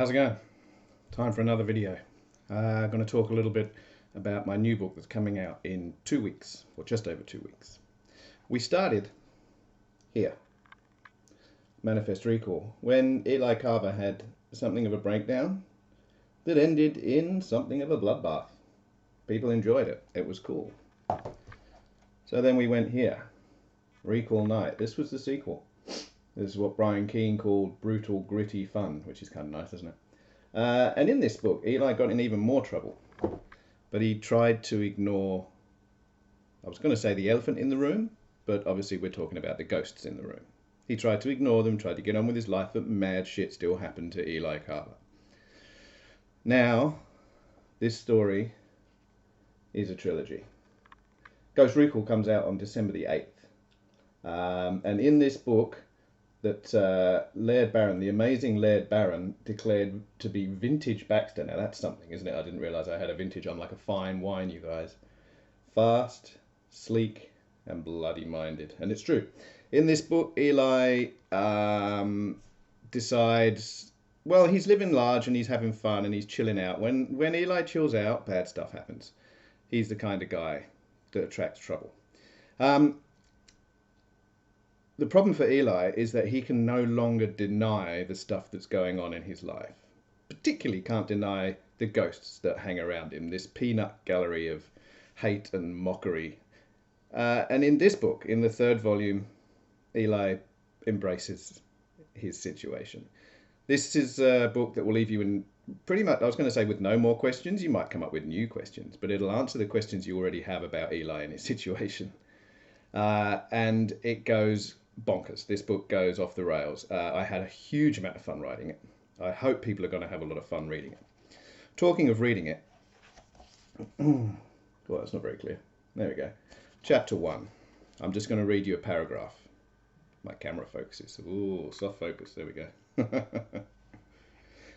How's it going? Time for another video. I'm going to talk a little bit about my new book that's coming out in 2 weeks, or just over 2 weeks. We started here, Manifest Recall, when Eli Carver had something of a breakdown that ended in something of a bloodbath. People enjoyed it. It was cool. So then we went here, Recall Night. This was the sequel. This is what Brian Keane called brutal, gritty fun, which is kind of nice, isn't it? And in this book, Eli got in even more trouble. But he tried to ignore, I was going to say the elephant in the room, but obviously we're talking about the ghosts in the room. He tried to ignore them, tried to get on with his life, but mad shit still happened to Eli Carver. Now, this story is a trilogy. Ghost Recall comes out on December the 8th. And in this book, that Laird Barron, the amazing Laird Barron, declared to be vintage Baxter. Now that's something, isn't it? I didn't realise I had a vintage on, like a fine wine, you guys. Fast, sleek, and bloody-minded. And it's true. In this book, Eli decides, well, he's living large and he's having fun and he's chilling out. When Eli chills out, bad stuff happens. He's the kind of guy that attracts trouble. The problem for Eli is that he can no longer deny the stuff that's going on in his life. Particularly can't deny the ghosts that hang around him, this peanut gallery of hate and mockery. And in this book, in the 3rd volume, Eli embraces his situation. This is a book that will leave you in pretty much, I was going to say with no more questions. You might come up with new questions, but it'll answer the questions you already have about Eli and his situation. And it goes bonkers. This book goes off the rails. I had a huge amount of fun writing it. I hope people are going to have a lot of fun reading it. Talking of reading it, well, that's not very clear. There we go. Chapter 1. I'm just going to read you a paragraph. My camera focuses. Ooh, soft focus. There we go.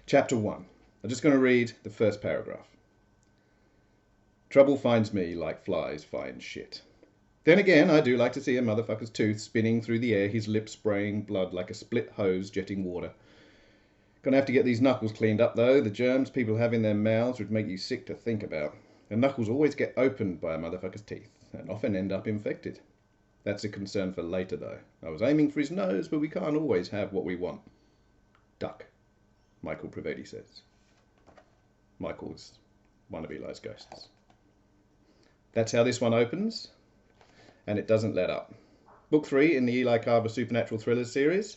Chapter 1. I'm just going to read the first paragraph. Trouble finds me like flies find shit. Then again, I do like to see a motherfucker's tooth spinning through the air, his lips spraying blood like a split hose jetting water. Gonna have to get these knuckles cleaned up though. The germs people have in their mouths would make you sick to think about. The knuckles always get opened by a motherfucker's teeth and often end up infected. That's a concern for later though. I was aiming for his nose, but we can't always have what we want. Duck, Michael Prevedi says. Michael's one of Eli's ghosts. That's how this one opens. And it doesn't let up. Book 3 in the Eli Carver Supernatural Thriller series.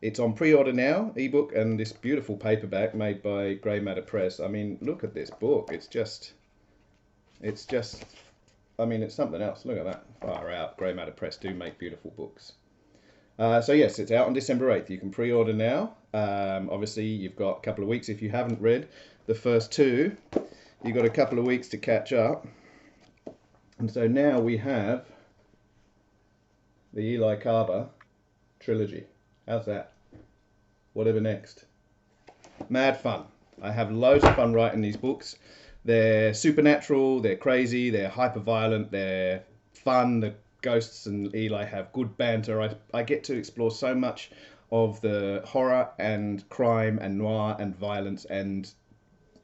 It's on pre-order now, ebook, and this beautiful paperback made by Grey Matter Press. I mean, look at this book. It's just, I mean, it's something else. Look at that. Far out. Grey Matter Press do make beautiful books. So yes, it's out on December 8th. You can pre-order now. Obviously, you've got a couple of weeks. If you haven't read the first 2, you've got a couple of weeks to catch up. And so now we have the Eli Carver trilogy. How's that? Whatever next. Mad fun. I have loads of fun writing these books. They're supernatural, they're crazy, they're hyper-violent, they're fun. The ghosts and Eli have good banter. I get to explore so much of the horror and crime and noir and violence and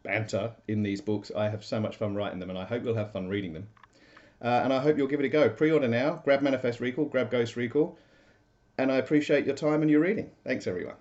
banter in these books. I have so much fun writing them, and I hope you'll have fun reading them. And I hope you'll give it a go. Pre-order now. Grab Manifest Recall, grab Ghost Recall. And I appreciate your time and your reading. Thanks, everyone.